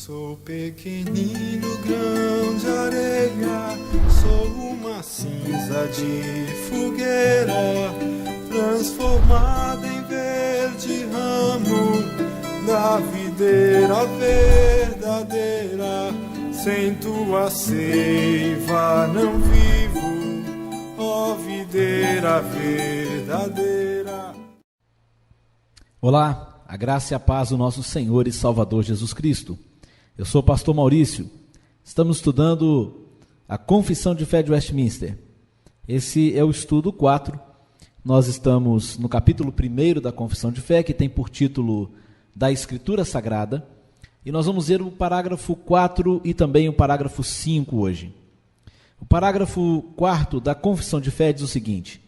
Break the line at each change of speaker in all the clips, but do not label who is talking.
Sou pequenino grão de areia, sou uma cinza de fogueira, transformada em verde ramo da videira verdadeira. Sem tua seiva não vivo, ó videira verdadeira.
Olá, a graça e a paz do nosso Senhor e Salvador Jesus Cristo. Eu sou o pastor Maurício. Estamos estudando a Confissão de Fé de Westminster. Esse é o estudo 4. Nós estamos no capítulo 1 da Confissão de Fé, que tem por título da Escritura Sagrada. E nós vamos ver o parágrafo 4 e também o parágrafo 5 hoje. O parágrafo 4 da Confissão de Fé diz o seguinte: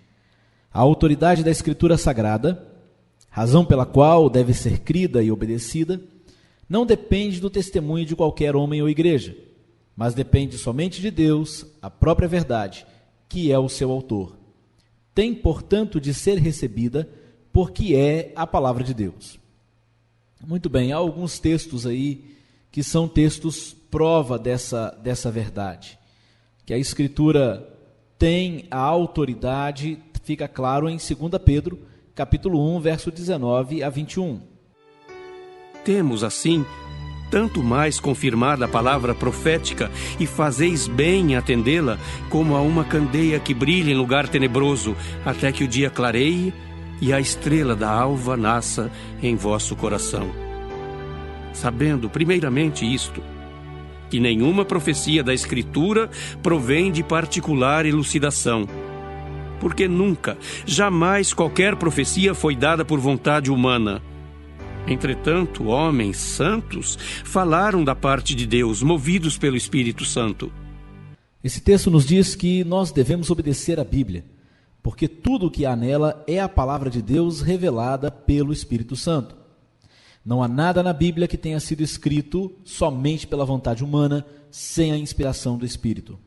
a autoridade da Escritura Sagrada, razão pela qual deve ser crida e obedecida, não depende do testemunho de qualquer homem ou igreja, mas depende somente de Deus, a própria verdade, que é o seu autor. Tem, portanto, de ser recebida, porque é a palavra de Deus. Muito bem, há alguns textos aí que são textos prova dessa verdade, que a Escritura tem a autoridade, fica claro em 2 Pedro, capítulo 1, verso 19 a 21.
Temos, assim, tanto mais confirmada a palavra profética, e fazeis bem em atendê-la, como a uma candeia que brilha em lugar tenebroso, até que o dia clareie e a estrela da alva nasça em vosso coração. Sabendo, primeiramente, isto, que nenhuma profecia da Escritura provém de particular elucidação, porque nunca, jamais qualquer profecia foi dada por vontade humana. Entretanto, homens santos falaram da parte de Deus, movidos pelo Espírito Santo.
Esse texto nos diz que nós devemos obedecer à Bíblia, porque tudo o que há nela é a palavra de Deus revelada pelo Espírito Santo. Não há nada na Bíblia que tenha sido escrito somente pela vontade humana, sem a inspiração do Espírito.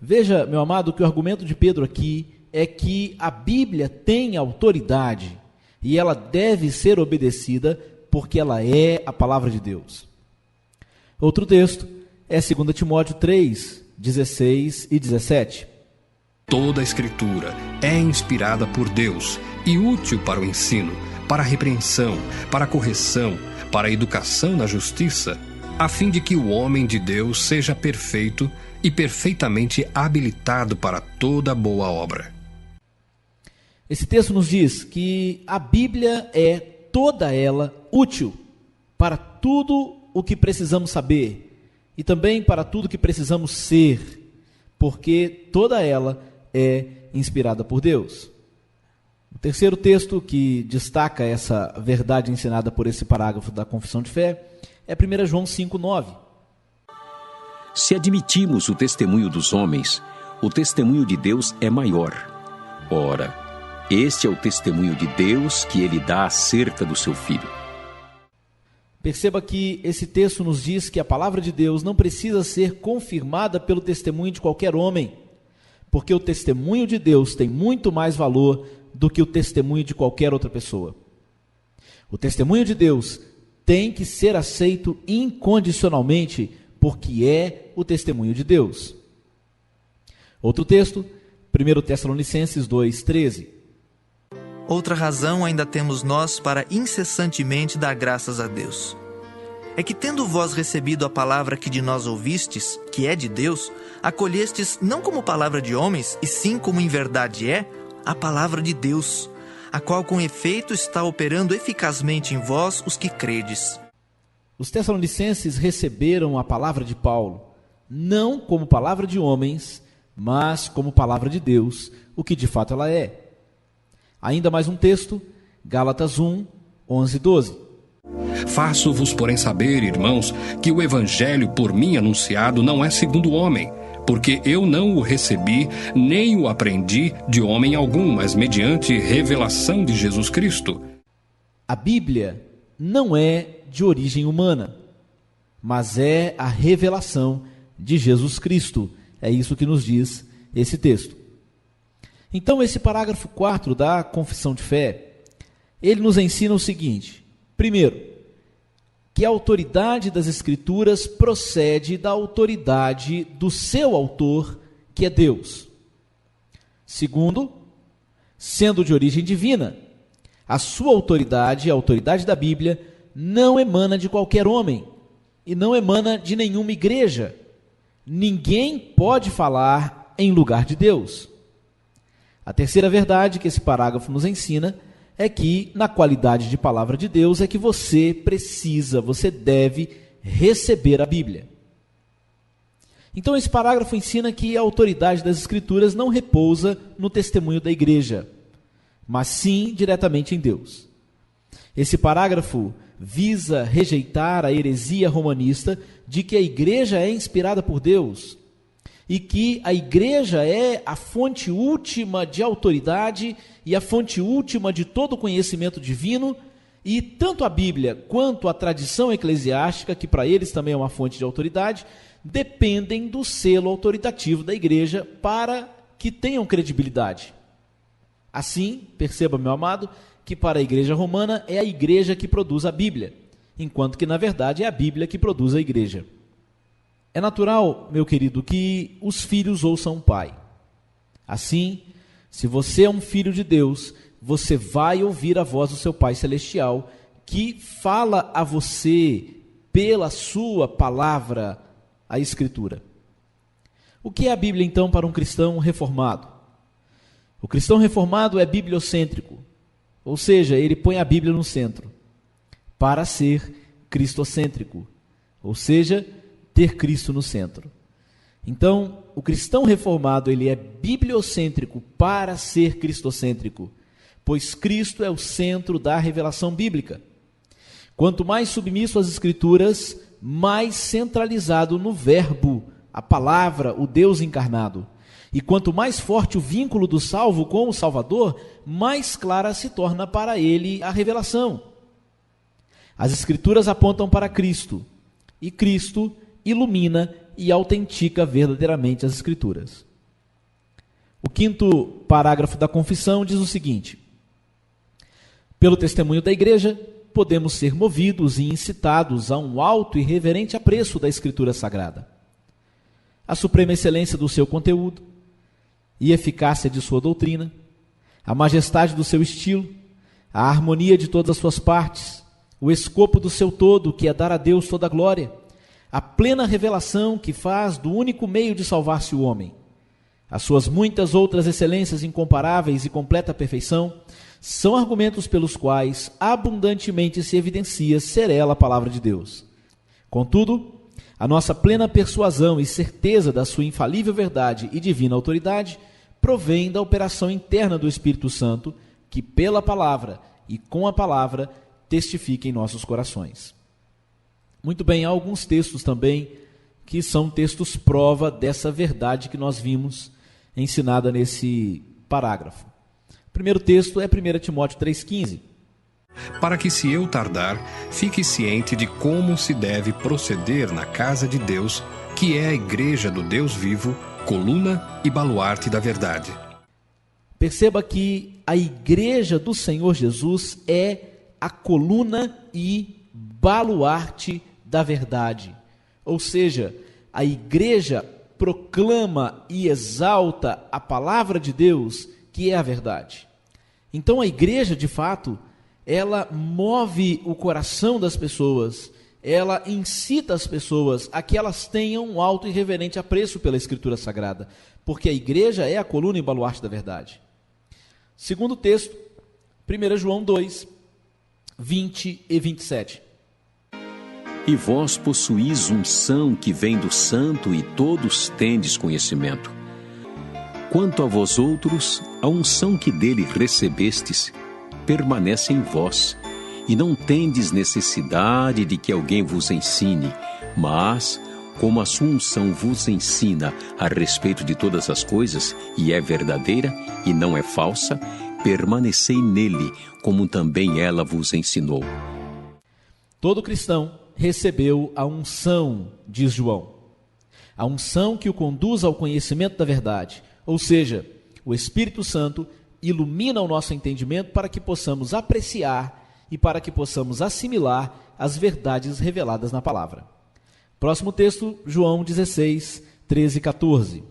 Veja, meu amado, que o argumento de Pedro aqui é que a Bíblia tem autoridade e ela deve ser obedecida porque ela é a palavra de Deus. Outro texto é 2 Timóteo 3, 16 e 17.
Toda a Escritura é inspirada por Deus e útil para o ensino, para a repreensão, para a correção, para a educação na justiça, a fim de que o homem de Deus seja perfeito e perfeitamente habilitado para toda boa obra.
Esse texto nos diz que a Bíblia é toda ela útil para tudo o que precisamos saber e também para tudo que precisamos ser, porque toda ela é inspirada por Deus. O terceiro texto que destaca essa verdade ensinada por esse parágrafo da Confissão de Fé é 1 João 5,9.
Se admitimos o testemunho dos homens, o testemunho de Deus é maior. Ora, este é o testemunho de Deus que ele dá acerca do seu Filho.
Perceba que esse texto nos diz que a palavra de Deus não precisa ser confirmada pelo testemunho de qualquer homem, porque o testemunho de Deus tem muito mais valor do que o testemunho de qualquer outra pessoa. O testemunho de Deus tem que ser aceito incondicionalmente, porque é o testemunho de Deus. Outro texto, 1 Tessalonicenses 2,13.
Outra razão ainda temos nós para incessantemente dar graças a Deus. É que, tendo vós recebido a palavra que de nós ouvistes, que é de Deus, acolhestes não como palavra de homens, e sim como em verdade é, a palavra de Deus, a qual com efeito está operando eficazmente em vós os que credes.
Os tessalonicenses receberam a palavra de Paulo, não como palavra de homens, mas como palavra de Deus, o que de fato ela é. Ainda mais um texto, Gálatas 1, 11 e 12.
Faço-vos, porém, saber, irmãos, que o evangelho por mim anunciado não é segundo o homem, porque eu não o recebi, nem o aprendi de homem algum, mas mediante revelação de Jesus Cristo.
A Bíblia não é de origem humana, mas é a revelação de Jesus Cristo. É isso que nos diz esse texto. Então, esse parágrafo 4 da Confissão de Fé, ele nos ensina o seguinte: primeiro, que a autoridade das Escrituras procede da autoridade do seu autor, que é Deus. Segundo, sendo de origem divina, a sua autoridade, a autoridade da Bíblia, não emana de qualquer homem e não emana de nenhuma igreja. Ninguém pode falar em lugar de Deus. A terceira verdade que esse parágrafo nos ensina é que, na qualidade de palavra de Deus, é que você deve receber a Bíblia. Então, esse parágrafo ensina que a autoridade das Escrituras não repousa no testemunho da igreja, mas sim diretamente em Deus. Esse parágrafo visa rejeitar a heresia romanista de que a igreja é inspirada por Deus e que a igreja é a fonte última de autoridade e a fonte última de todo conhecimento divino, e tanto a Bíblia quanto a tradição eclesiástica, que para eles também é uma fonte de autoridade, dependem do selo autoritativo da igreja para que tenham credibilidade. Assim, perceba, meu amado, que para a igreja romana é a igreja que produz a Bíblia, enquanto que na verdade é a Bíblia que produz a igreja. É natural, meu querido, que os filhos ouçam o pai. Assim, se você é um filho de Deus, você vai ouvir a voz do seu Pai Celestial, que fala a você pela sua palavra, a Escritura. O que é a Bíblia, então, para um cristão reformado? O cristão reformado é bibliocêntrico, ou seja, ele põe a Bíblia no centro, para ser cristocêntrico, ou seja, ter Cristo no centro. Então, o cristão reformado, ele é bibliocêntrico para ser cristocêntrico, pois Cristo é o centro da revelação bíblica. Quanto mais submisso às Escrituras, mais centralizado no Verbo, a palavra, o Deus encarnado. E quanto mais forte o vínculo do salvo com o Salvador, mais clara se torna para ele a revelação. As Escrituras apontam para Cristo, e Cristo ilumina e autentica verdadeiramente as Escrituras. O quinto parágrafo da confissão diz o seguinte: pelo testemunho da igreja, podemos ser movidos e incitados a um alto e reverente apreço da Escritura Sagrada. A suprema excelência do seu conteúdo e eficácia de sua doutrina, a majestade do seu estilo, a harmonia de todas as suas partes, o escopo do seu todo, que é dar a Deus toda a glória, a plena revelação que faz do único meio de salvar-se o homem, as suas muitas outras excelências incomparáveis e completa perfeição, são argumentos pelos quais abundantemente se evidencia ser ela a palavra de Deus. Contudo, a nossa plena persuasão e certeza da sua infalível verdade e divina autoridade provém da operação interna do Espírito Santo, que pela palavra e com a palavra testifica em nossos corações. Muito bem, há alguns textos também que são textos prova dessa verdade que nós vimos ensinada nesse parágrafo. O primeiro texto é 1 Timóteo 3,15.
Para que, se eu tardar, fique ciente de como se deve proceder na casa de Deus, que é a igreja do Deus vivo, coluna e baluarte da verdade.
Perceba que a igreja do Senhor Jesus é a coluna e baluarte da verdade. Ou seja, a igreja proclama e exalta a palavra de Deus, que é a verdade. Então a igreja, de fato, ela move o coração das pessoas, ela incita as pessoas a que elas tenham um alto e reverente apreço pela Escritura Sagrada, porque a igreja é a coluna e baluarte da verdade. Segundo texto, 1 João 2, 20 e 27.
E vós possuís unção que vem do Santo, e todos tendes conhecimento. Quanto a vós outros, a unção que dele recebestes permanece em vós, e não tendes necessidade de que alguém vos ensine, mas, como a sua unção vos ensina a respeito de todas as coisas, e é verdadeira e não é falsa, permanecei nele, como também ela vos ensinou.
Todo cristão recebeu a unção, diz João, a unção que o conduz ao conhecimento da verdade, ou seja, o Espírito Santo ilumina o nosso entendimento para que possamos apreciar e para que possamos assimilar as verdades reveladas na palavra. Próximo texto, João 16, 13 e 14.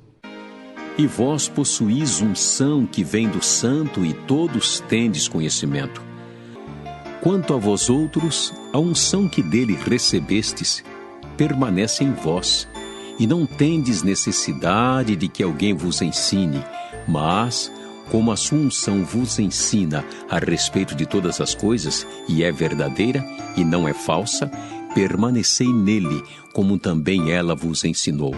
E vós possuís unção que vem do Santo, e todos tendes conhecimento. Quanto a vós outros, a unção que dele recebestes permanece em vós, e não tendes necessidade de que alguém vos ensine, mas, como a sua unção vos ensina a respeito de todas as coisas, e é verdadeira e não é falsa, permanecei nele, como também ela vos ensinou.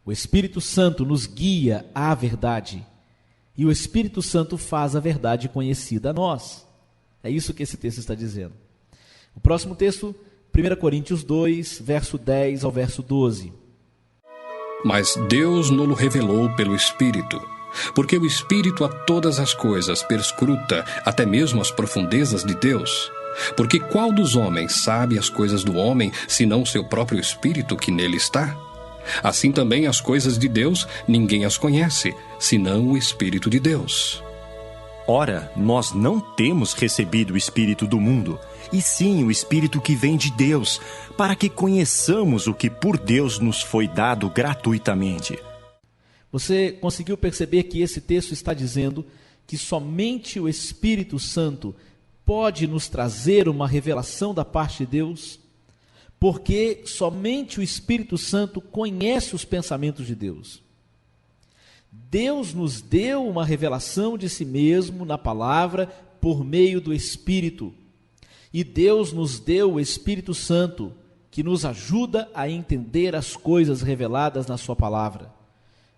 O Espírito Santo nos guia à verdade, e o Espírito Santo faz a verdade conhecida a nós. É isso que esse texto está dizendo. O próximo texto, 1 Coríntios 2, verso 10 ao verso 12.
Mas Deus nos revelou pelo Espírito, porque o Espírito a todas as coisas perscruta, até mesmo as profundezas de Deus. Porque qual dos homens sabe as coisas do homem, senão seu próprio Espírito que nele está? Assim também as coisas de Deus, ninguém as conhece, senão o Espírito de Deus.
Ora, nós não temos recebido o Espírito do mundo, e sim o Espírito que vem de Deus, para que conheçamos o que por Deus nos foi dado gratuitamente.
Você conseguiu perceber que esse texto está dizendo que somente o Espírito Santo pode nos trazer uma revelação da parte de Deus? Porque somente o Espírito Santo conhece os pensamentos de Deus. Deus nos deu uma revelação de si mesmo na palavra por meio do Espírito. E Deus nos deu o Espírito Santo, que nos ajuda a entender as coisas reveladas na sua palavra.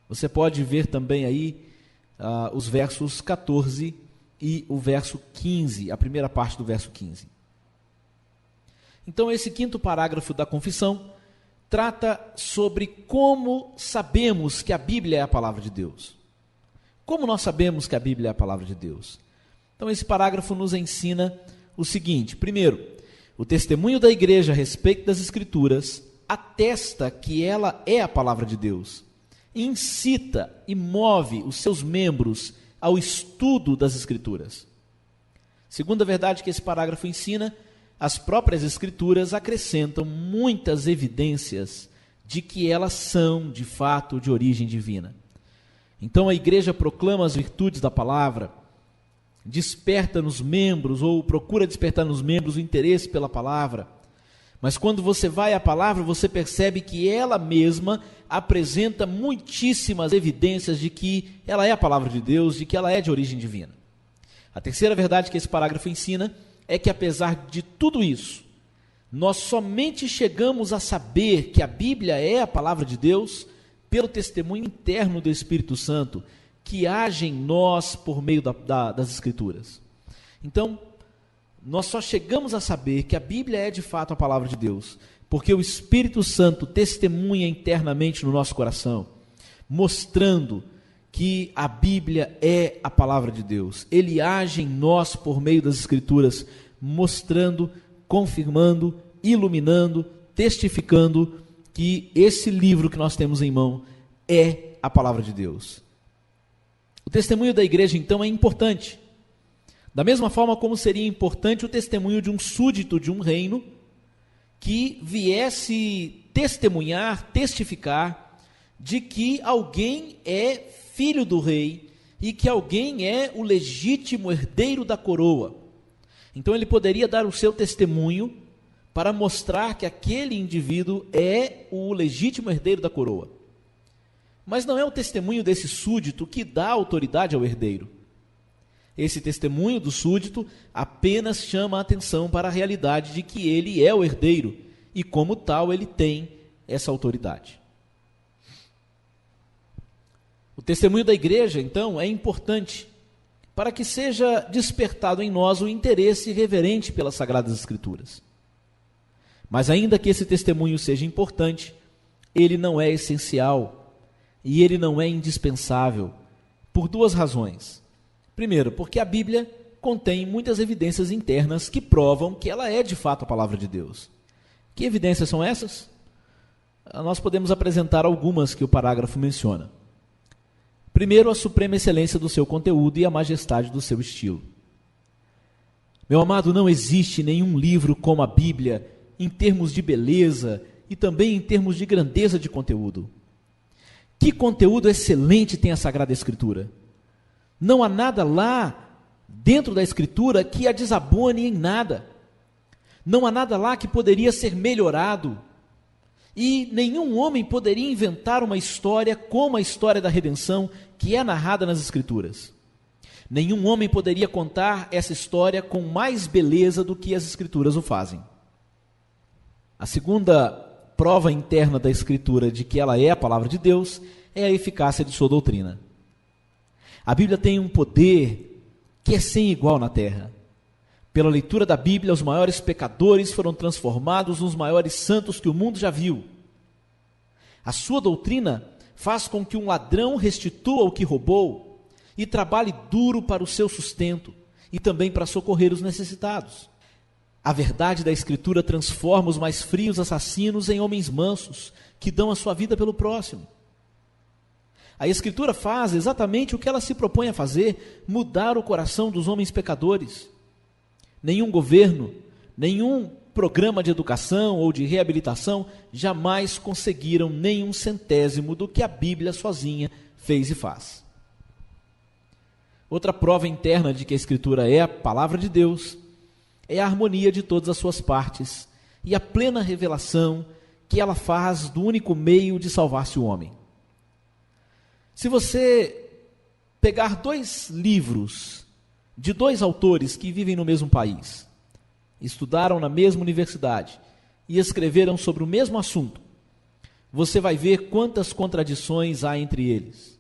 Você pode ver também aí os versos 14 e o verso 15, a primeira parte do verso 15. Então, esse quinto parágrafo da confissão trata sobre como sabemos que a Bíblia é a palavra de Deus. Como nós sabemos que a Bíblia é a palavra de Deus? Então, esse parágrafo nos ensina o seguinte: primeiro, o testemunho da igreja a respeito das Escrituras atesta que ela é a palavra de Deus, incita e move os seus membros ao estudo das Escrituras. Segunda verdade que esse parágrafo ensina, as próprias Escrituras acrescentam muitas evidências de que elas são, de fato, de origem divina. Então a igreja proclama as virtudes da palavra, desperta nos membros, ou procura despertar nos membros o interesse pela palavra. Mas quando você vai à palavra, você percebe que ela mesma apresenta muitíssimas evidências de que ela é a palavra de Deus, de que ela é de origem divina. A terceira verdade que esse parágrafo ensina é que, apesar de tudo isso, nós somente chegamos a saber que a Bíblia é a palavra de Deus pelo testemunho interno do Espírito Santo, que age em nós por meio das Escrituras. Então, nós só chegamos a saber que a Bíblia é de fato a palavra de Deus, porque o Espírito Santo testemunha internamente no nosso coração, mostrando que a Bíblia é a palavra de Deus. Ele age em nós por meio das Escrituras, mostrando, confirmando, iluminando, testificando que esse livro que nós temos em mão é a palavra de Deus. O testemunho da igreja, então, é importante. Da mesma forma como seria importante o testemunho de um súdito de um reino que viesse testemunhar, testificar de que alguém é filho do rei e que alguém é o legítimo herdeiro da coroa. Então ele poderia dar o seu testemunho para mostrar que aquele indivíduo é o legítimo herdeiro da coroa. Mas não é o testemunho desse súdito que dá autoridade ao herdeiro. Esse testemunho do súdito apenas chama a atenção para a realidade de que ele é o herdeiro e, como tal, ele tem essa autoridade. O testemunho da igreja, então, é importante para que seja despertado em nós o interesse reverente pelas Sagradas Escrituras. Mas ainda que esse testemunho seja importante, ele não é essencial e ele não é indispensável por duas razões. Primeiro, porque a Bíblia contém muitas evidências internas que provam que ela é de fato a palavra de Deus. Que evidências são essas? Nós podemos apresentar algumas que o parágrafo menciona. Primeiro, a suprema excelência do seu conteúdo e a majestade do seu estilo. Meu amado, não existe nenhum livro como a Bíblia em termos de beleza e também em termos de grandeza de conteúdo. Que conteúdo excelente tem a Sagrada Escritura! Não há nada lá dentro da Escritura que a desabone em nada. Não há nada lá que poderia ser melhorado. E nenhum homem poderia inventar uma história como a história da redenção que é narrada nas Escrituras. Nenhum homem poderia contar essa história com mais beleza do que as Escrituras o fazem. A segunda prova interna da Escritura de que ela é a palavra de Deus é a eficácia de sua doutrina. A Bíblia tem um poder que é sem igual na terra. Pela leitura da Bíblia, os maiores pecadores foram transformados nos maiores santos que o mundo já viu. A sua doutrina faz com que um ladrão restitua o que roubou e trabalhe duro para o seu sustento e também para socorrer os necessitados. A verdade da Escritura transforma os mais frios assassinos em homens mansos, que dão a sua vida pelo próximo. A Escritura faz exatamente o que ela se propõe a fazer, mudar o coração dos homens pecadores. Nenhum governo, nenhum programa de educação ou de reabilitação jamais conseguiram nem 1/100º do que a Bíblia sozinha fez e faz. Outra prova interna de que a Escritura é a palavra de Deus é a harmonia de todas as suas partes e a plena revelação que ela faz do único meio de salvar-se o homem. Se você pegar 2 livros de 2 autores que vivem no mesmo país, estudaram na mesma universidade e escreveram sobre o mesmo assunto, você vai ver quantas contradições há entre eles.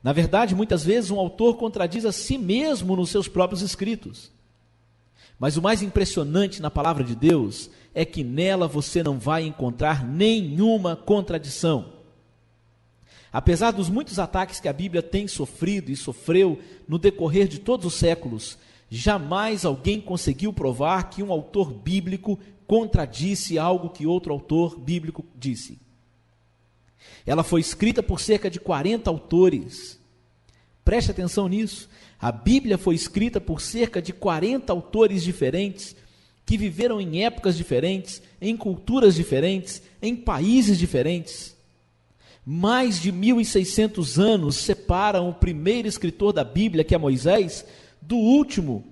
Na verdade, muitas vezes um autor contradiz a si mesmo nos seus próprios escritos. Mas o mais impressionante na palavra de Deus é que nela você não vai encontrar nenhuma contradição. Apesar dos muitos ataques que a Bíblia tem sofrido e sofreu no decorrer de todos os séculos, jamais alguém conseguiu provar que um autor bíblico contradisse algo que outro autor bíblico disse. Ela foi escrita por cerca de 40 autores. Preste atenção nisso. A Bíblia foi escrita por cerca de 40 autores diferentes, que viveram em épocas diferentes, em culturas diferentes, em países diferentes. Mais de 1.600 anos separam o primeiro escritor da Bíblia, que é Moisés, do último,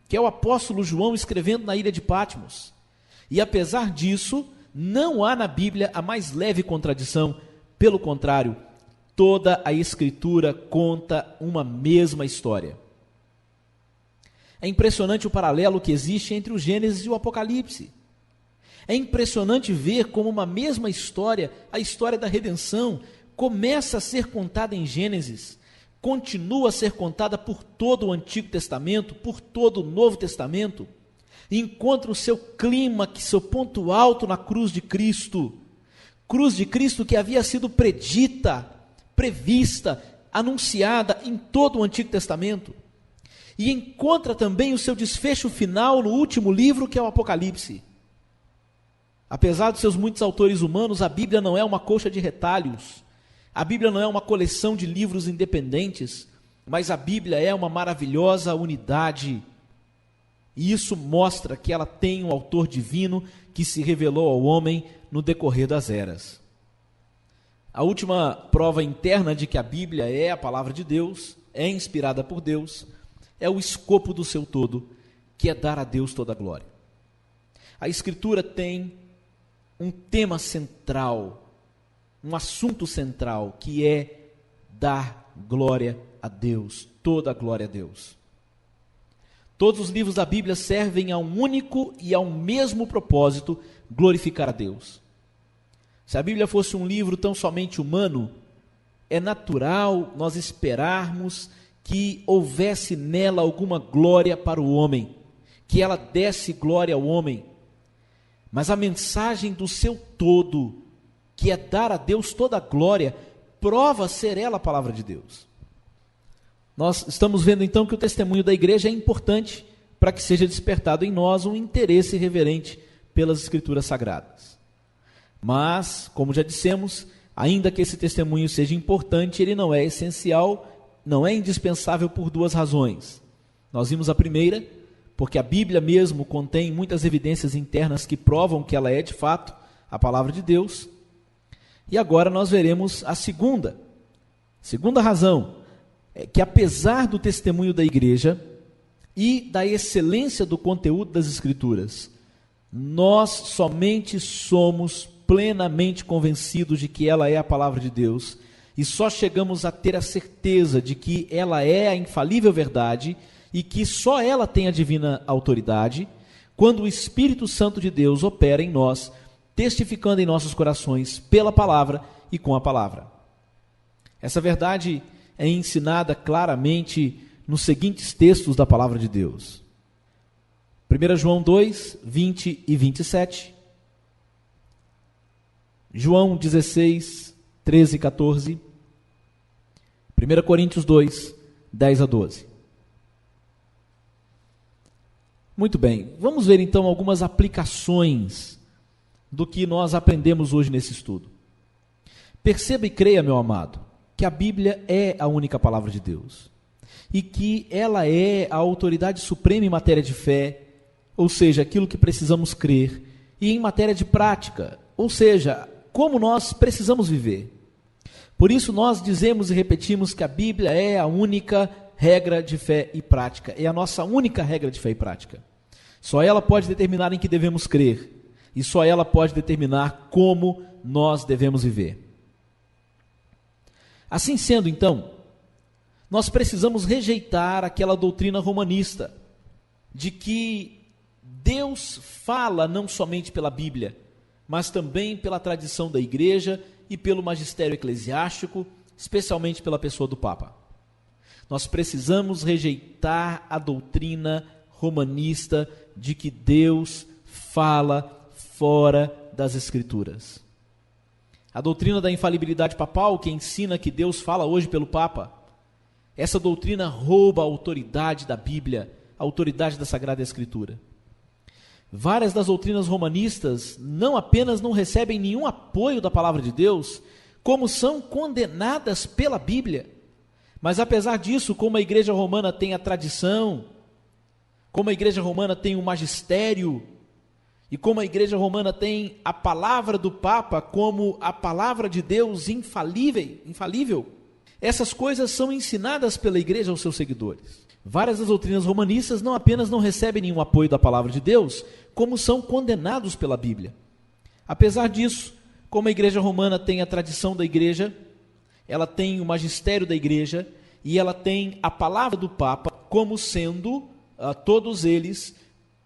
que é o apóstolo João, escrevendo na ilha de Patmos. E apesar disso, não há na Bíblia a mais leve contradição. Pelo contrário, toda a Escritura conta uma mesma história. É impressionante o paralelo que existe entre o Gênesis e o Apocalipse. É impressionante ver como uma mesma história, a história da redenção, começa a ser contada em Gênesis, continua a ser contada por todo o Antigo Testamento, por todo o Novo Testamento, e encontra o seu clímax, seu ponto alto na cruz de Cristo que havia sido predita, prevista, anunciada em todo o Antigo Testamento. E encontra também o seu desfecho final no último livro, que é o Apocalipse. Apesar dos seus muitos autores humanos, a Bíblia não é uma colcha de retalhos. A Bíblia não é uma coleção de livros independentes, mas a Bíblia é uma maravilhosa unidade. E isso mostra que ela tem um autor divino que se revelou ao homem no decorrer das eras. A última prova interna de que a Bíblia é a palavra de Deus, é inspirada por Deus, é o escopo do seu todo, que é dar a Deus toda a glória. A Escritura tem um tema central, um assunto central, que é dar glória a Deus, toda a glória a Deus. Todos os livros da Bíblia servem a um único e a um mesmo propósito, glorificar a Deus. Se a Bíblia fosse um livro tão somente humano, é natural nós esperarmos que houvesse nela alguma glória para o homem, que ela desse glória ao homem. Mas a mensagem do seu todo, que é dar a Deus toda a glória, prova ser ela a palavra de Deus. Nós estamos vendo então que o testemunho da igreja é importante para que seja despertado em nós um interesse reverente pelas Escrituras Sagradas. Mas, como já dissemos, ainda que esse testemunho seja importante, ele não é essencial, não é indispensável por 2 razões. Nós vimos a primeira, porque a Bíblia mesmo contém muitas evidências internas que provam que ela é de fato a palavra de Deus. E agora nós veremos a segunda razão, é que apesar do testemunho da igreja e da excelência do conteúdo das Escrituras, nós somente somos plenamente convencidos de que ela é a palavra de Deus e só chegamos a ter a certeza de que ela é a infalível verdade e que só ela tem a divina autoridade quando o Espírito Santo de Deus opera em nós, testificando em nossos corações pela palavra e com a palavra. Essa verdade é ensinada claramente nos seguintes textos da palavra de Deus. 1 João 2, 20 e 27. João 16, 13 e 14. 1 Coríntios 2, 10 a 12. Muito bem, vamos ver então algumas aplicações do que nós aprendemos hoje nesse estudo. Perceba e creia, meu amado, que a Bíblia é a única palavra de Deus e que ela é a autoridade suprema em matéria de fé, ou seja, aquilo que precisamos crer, e em matéria de prática, ou seja, como nós precisamos viver. Por isso nós dizemos e repetimos que a Bíblia é a única regra de fé e prática, é a nossa única regra de fé e prática. Só ela pode determinar em que devemos crer, e só ela pode determinar como nós devemos viver. Assim sendo, então, nós precisamos rejeitar aquela doutrina romanista de que Deus fala não somente pela Bíblia, mas também pela tradição da igreja e pelo magistério eclesiástico, especialmente pela pessoa do Papa. Nós precisamos rejeitar a doutrina romanista de que Deus fala fora das Escrituras. A doutrina da infalibilidade papal, que ensina que Deus fala hoje pelo Papa, essa doutrina rouba a autoridade da Bíblia, a autoridade da Sagrada Escritura. Várias das doutrinas romanistas não apenas não recebem nenhum apoio da palavra de Deus, como são condenadas pela Bíblia. Mas apesar disso, como a igreja romana tem a tradição, como a igreja romana tem o magistério, e como a igreja romana tem a palavra do Papa como a palavra de Deus infalível, essas coisas são ensinadas pela igreja aos seus seguidores. Várias das doutrinas romanistas não apenas não recebem nenhum apoio da palavra de Deus, como são condenados pela Bíblia. Apesar disso, como a igreja romana tem a tradição da igreja, ela tem o magistério da igreja e ela tem a palavra do Papa como sendo, todos eles,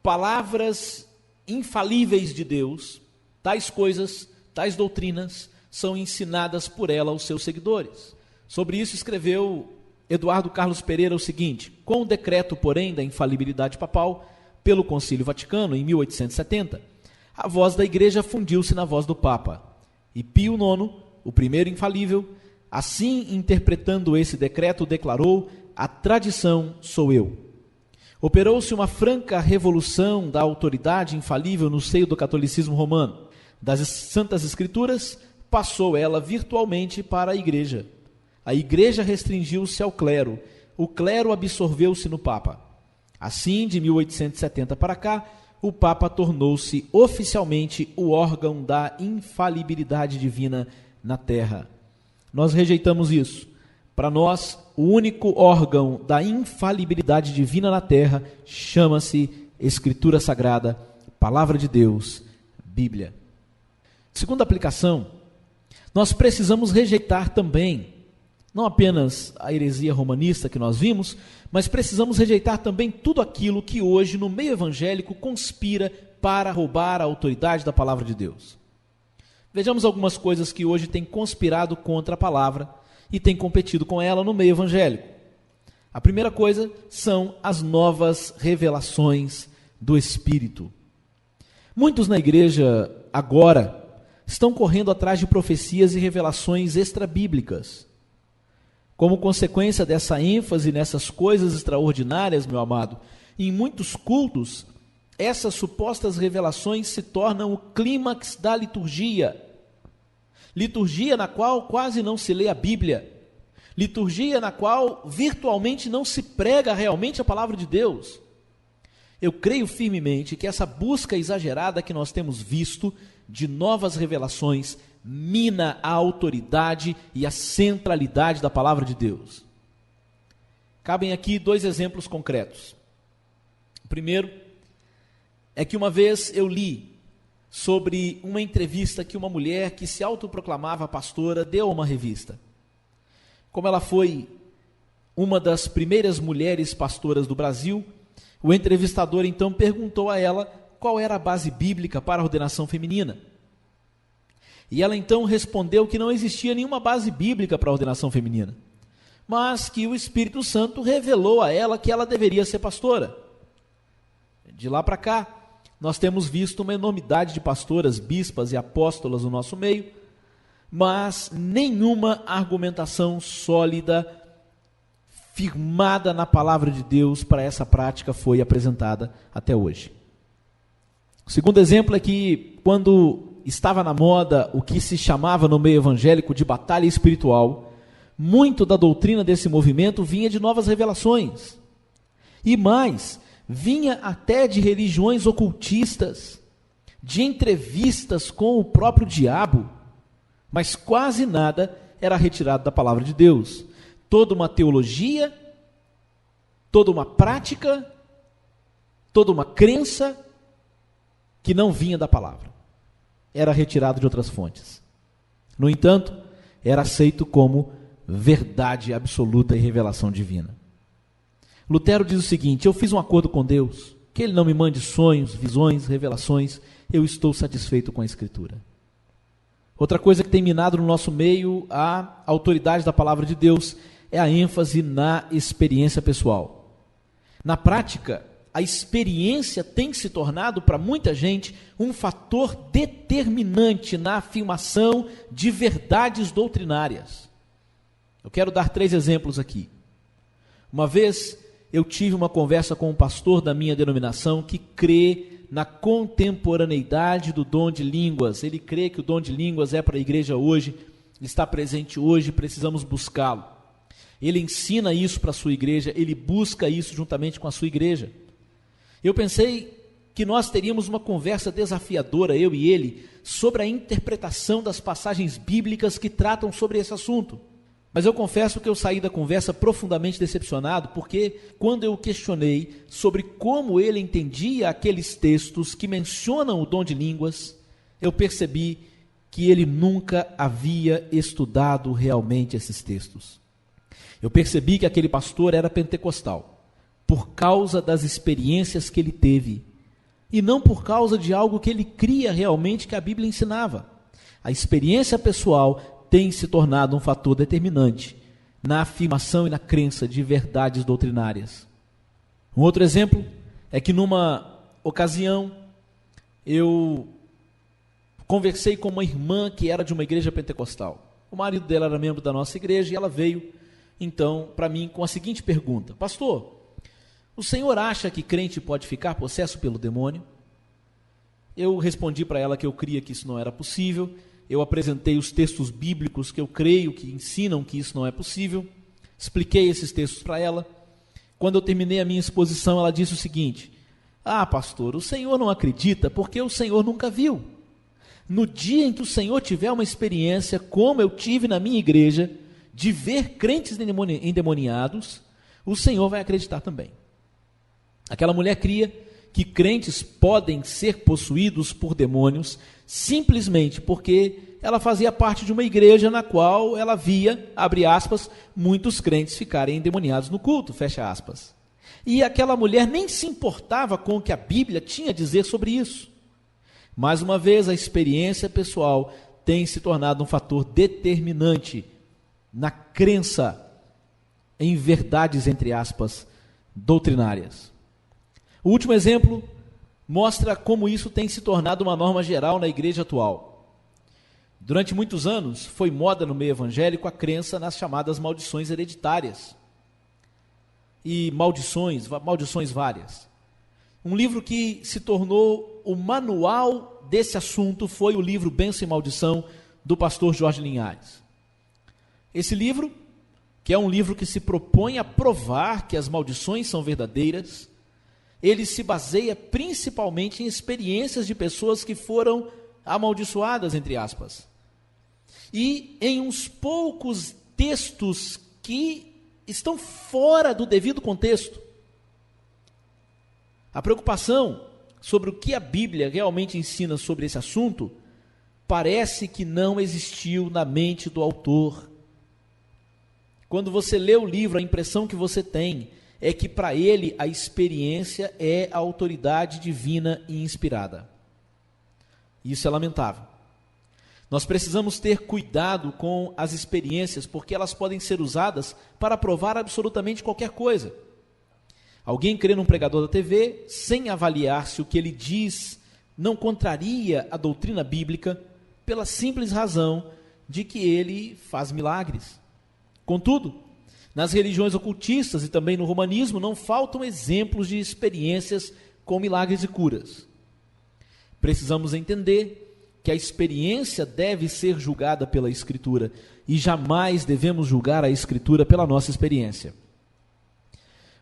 palavras infalíveis de Deus. Tais coisas, tais doutrinas são ensinadas por ela aos seus seguidores. Sobre isso escreveu Eduardo Carlos Pereira o seguinte: com o decreto, porém, da infalibilidade papal, pelo Concílio Vaticano, em 1870, a voz da igreja fundiu-se na voz do Papa, e Pio IX, o primeiro infalível, assim interpretando esse decreto, declarou: a tradição sou eu. Operou-se uma franca revolução da autoridade infalível no seio do catolicismo romano. Das Santas Escrituras, passou ela virtualmente para a igreja. A igreja restringiu-se ao clero, o clero absorveu-se no Papa. Assim, de 1870 para cá, o Papa tornou-se oficialmente o órgão da infalibilidade divina na Terra. Nós rejeitamos isso. Para nós, o único órgão da infalibilidade divina na Terra chama-se Escritura Sagrada, Palavra de Deus, Bíblia. Segunda aplicação, nós precisamos rejeitar também não apenas a heresia romanista que nós vimos, mas precisamos rejeitar também tudo aquilo que hoje no meio evangélico conspira para roubar a autoridade da palavra de Deus. Vejamos algumas coisas que hoje têm conspirado contra a palavra e têm competido com ela no meio evangélico. A primeira coisa são as novas revelações do Espírito. Muitos na igreja agora estão correndo atrás de profecias e revelações extrabíblicas. Como consequência dessa ênfase nessas coisas extraordinárias, meu amado, em muitos cultos, essas supostas revelações se tornam o clímax da liturgia. Liturgia na qual quase não se lê a Bíblia. Liturgia na qual virtualmente não se prega realmente a palavra de Deus. eu creio firmemente que essa busca exagerada que nós temos visto de novas revelações mina a autoridade e a centralidade da palavra de Deus. Cabem aqui 2 exemplos concretos. O primeiro é que uma vez eu li sobre uma entrevista que uma mulher que se autoproclamava pastora deu a uma revista. Como ela foi uma das primeiras mulheres pastoras do Brasil, o entrevistador então perguntou a ela qual era a base bíblica para a ordenação feminina. E ela então respondeu que não existia nenhuma base bíblica para a ordenação feminina, mas que o Espírito Santo revelou a ela que ela deveria ser pastora. De lá para cá, nós temos visto uma enormidade de pastoras, bispas e apóstolas no nosso meio, mas nenhuma argumentação sólida, firmada na palavra de Deus para essa prática foi apresentada até hoje. O segundo exemplo é que quando estava na moda o que se chamava no meio evangélico de batalha espiritual, muito da doutrina desse movimento vinha de novas revelações. E mais, vinha até de religiões ocultistas, de entrevistas com o próprio diabo, mas quase nada era retirado da palavra de Deus. Toda uma teologia, toda uma prática, toda uma crença que não vinha da palavra. Era retirado de outras fontes. No entanto, era aceito como verdade absoluta e revelação divina. Lutero diz o seguinte: eu fiz um acordo com Deus, que Ele não me mande sonhos, visões, revelações, eu estou satisfeito com a Escritura. Outra coisa que tem minado no nosso meio a autoridade da palavra de Deus é a ênfase na experiência pessoal. Na prática, a experiência tem se tornado para muita gente um fator determinante na afirmação de verdades doutrinárias. Eu quero dar 3 exemplos aqui. Uma vez eu tive uma conversa com um pastor da minha denominação que crê na contemporaneidade do dom de línguas. Ele crê que o dom de línguas é para a igreja hoje, está presente hoje, precisamos buscá-lo. Ele ensina isso para a sua igreja, ele busca isso juntamente com a sua igreja. Eu pensei que nós teríamos uma conversa desafiadora, eu e ele, sobre a interpretação das passagens bíblicas que tratam sobre esse assunto. Mas eu confesso que eu saí da conversa profundamente decepcionado, porque quando eu o questionei sobre como ele entendia aqueles textos que mencionam o dom de línguas, eu percebi que ele nunca havia estudado realmente esses textos. Eu percebi que aquele pastor era pentecostal, por causa das experiências que ele teve, e não por causa de algo que ele cria realmente que a Bíblia ensinava. A experiência pessoal tem se tornado um fator determinante na afirmação e na crença de verdades doutrinárias. Um outro exemplo é que numa ocasião eu conversei com uma irmã que era de uma igreja pentecostal. O marido dela era membro da nossa igreja e ela veio então para mim com a seguinte pergunta: pastor, o senhor acha que crente pode ficar possesso pelo demônio? Eu respondi para ela que eu cria que isso não era possível. Eu apresentei os textos bíblicos que eu creio que ensinam que isso não é possível. Expliquei esses textos para ela. Quando eu terminei a minha exposição, ela disse o seguinte: ah, pastor, o senhor não acredita porque o senhor nunca viu. No dia em que o senhor tiver uma experiência, como eu tive na minha igreja, de ver crentes endemoniados, o senhor vai acreditar também. Aquela mulher cria que crentes podem ser possuídos por demônios simplesmente porque ela fazia parte de uma igreja na qual ela via, abre aspas, muitos crentes ficarem endemoniados no culto, fecha aspas. E aquela mulher nem se importava com o que a Bíblia tinha a dizer sobre isso. Mais uma vez, a experiência pessoal tem se tornado um fator determinante na crença em verdades, entre aspas, doutrinárias. O último exemplo mostra como isso tem se tornado uma norma geral na igreja atual. Durante muitos anos, foi moda no meio evangélico a crença nas chamadas maldições hereditárias. E maldições várias. Um livro que se tornou o manual desse assunto foi o livro Bênção e Maldição, do pastor Jorge Linhares. Esse livro, que é um livro que se propõe a provar que as maldições são verdadeiras, ele se baseia principalmente em experiências de pessoas que foram amaldiçoadas, entre aspas. E em uns poucos textos que estão fora do devido contexto. A preocupação sobre o que a Bíblia realmente ensina sobre esse assunto parece que não existiu na mente do autor. Quando você lê o livro, a impressão que você tem é que para ele a experiência é a autoridade divina e inspirada. Isso é lamentável. Nós precisamos ter cuidado com as experiências, porque elas podem ser usadas para provar absolutamente qualquer coisa. Alguém crê num pregador da TV, sem avaliar se o que ele diz não contraria a doutrina bíblica, pela simples razão de que ele faz milagres. Contudo, nas religiões ocultistas e também no romanismo, não faltam exemplos de experiências com milagres e curas. Precisamos entender que a experiência deve ser julgada pela Escritura e jamais devemos julgar a Escritura pela nossa experiência.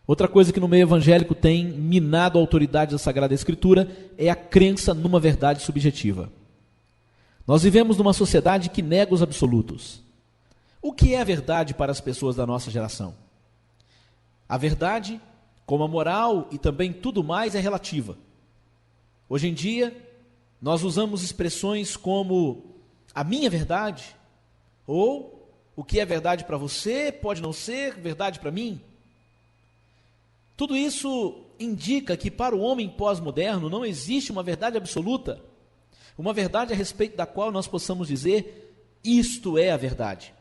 Outra coisa que no meio evangélico tem minado a autoridade da Sagrada Escritura é a crença numa verdade subjetiva. Nós vivemos numa sociedade que nega os absolutos. O que é a verdade para as pessoas da nossa geração? A verdade, como a moral e também tudo mais, é relativa. Hoje em dia, nós usamos expressões como a minha verdade, ou o que é verdade para você pode não ser verdade para mim. Tudo isso indica que para o homem pós-moderno não existe uma verdade absoluta, uma verdade a respeito da qual nós possamos dizer, isto é a verdade.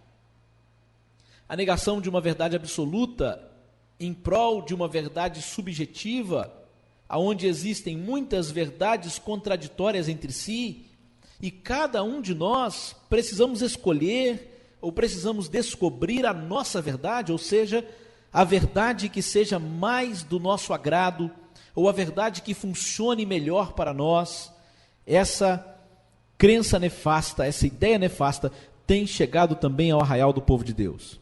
A negação de uma verdade absoluta em prol de uma verdade subjetiva, onde existem muitas verdades contraditórias entre si, e cada um de nós precisamos escolher ou precisamos descobrir a nossa verdade, ou seja, a verdade que seja mais do nosso agrado, ou a verdade que funcione melhor para nós. Essa crença nefasta, essa ideia nefasta, tem chegado também ao arraial do povo de Deus.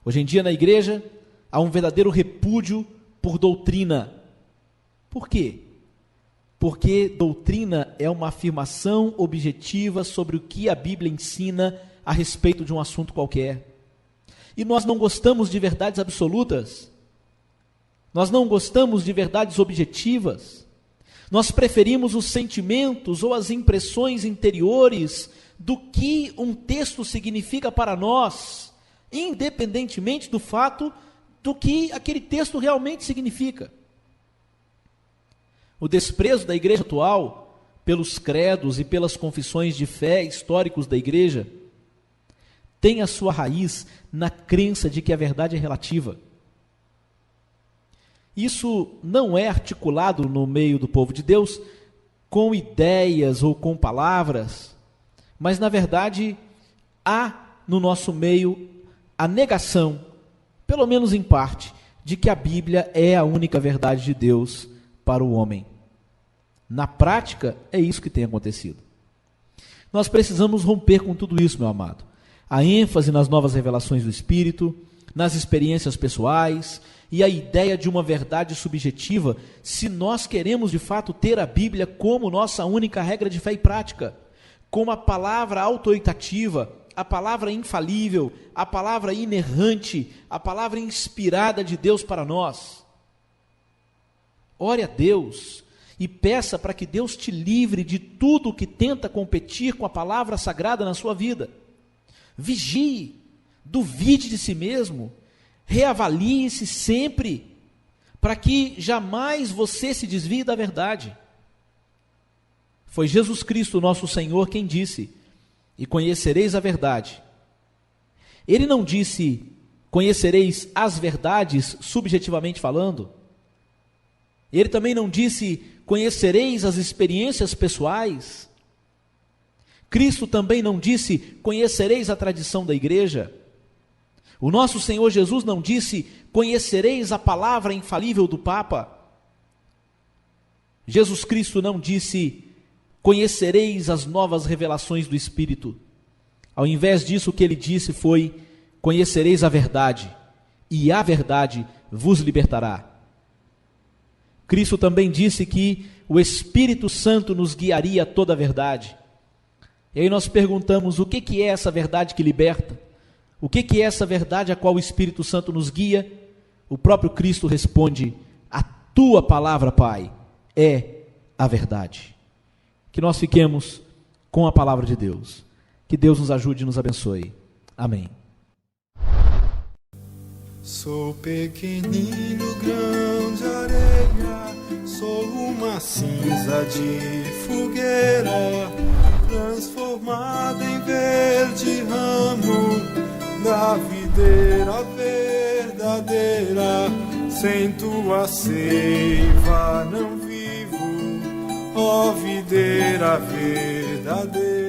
Hoje em dia na igreja há um verdadeiro repúdio por doutrina. Por quê? Porque doutrina é uma afirmação objetiva sobre o que a Bíblia ensina a respeito de um assunto qualquer. E nós não gostamos de verdades absolutas. Nós não gostamos de verdades objetivas. Nós preferimos os sentimentos ou as impressões interiores do que um texto significa para nós, independentemente do fato do que aquele texto realmente significa. O desprezo da igreja atual pelos credos e pelas confissões de fé históricos da igreja tem a sua raiz na crença de que a verdade é relativa. Isso não é articulado no meio do povo de Deus com ideias ou com palavras, mas na verdade há no nosso meio a negação, pelo menos em parte, de que a Bíblia é a única verdade de Deus para o homem. Na prática, é isso que tem acontecido. Nós precisamos romper com tudo isso, meu amado. A ênfase nas novas revelações do Espírito, nas experiências pessoais e a ideia de uma verdade subjetiva, se nós queremos de fato ter a Bíblia como nossa única regra de fé e prática, como a palavra autoritativa, a palavra infalível, a palavra inerrante, a palavra inspirada de Deus para nós. Ore a Deus e peça para que Deus te livre de tudo que tenta competir com a palavra sagrada na sua vida. Vigie, duvide de si mesmo, reavalie-se sempre, para que jamais você se desvie da verdade. Foi Jesus Cristo, nosso Senhor, quem disse: e conhecereis a verdade. Ele não disse: conhecereis as verdades, subjetivamente falando. Ele também não disse: conhecereis as experiências pessoais. Cristo também não disse: conhecereis a tradição da igreja. O nosso Senhor Jesus não disse: conhecereis a palavra infalível do Papa. Jesus Cristo não disse: conhecereis as novas revelações do Espírito. Ao invés disso, o que ele disse foi: conhecereis a verdade, e a verdade vos libertará. Cristo também disse que o Espírito Santo nos guiaria a toda a verdade. E aí nós perguntamos, o que é essa verdade que liberta? O que é essa verdade a qual o Espírito Santo nos guia? O próprio Cristo responde, a tua palavra, Pai, é a verdade. Que nós fiquemos com a palavra de Deus. Que Deus nos ajude e nos abençoe. Amém.
Sou pequenino grão de areia, sou uma cinza de fogueira, transformada em verde ramo da videira verdadeira. Sem tua seiva não vivo, ó videira verdadeira.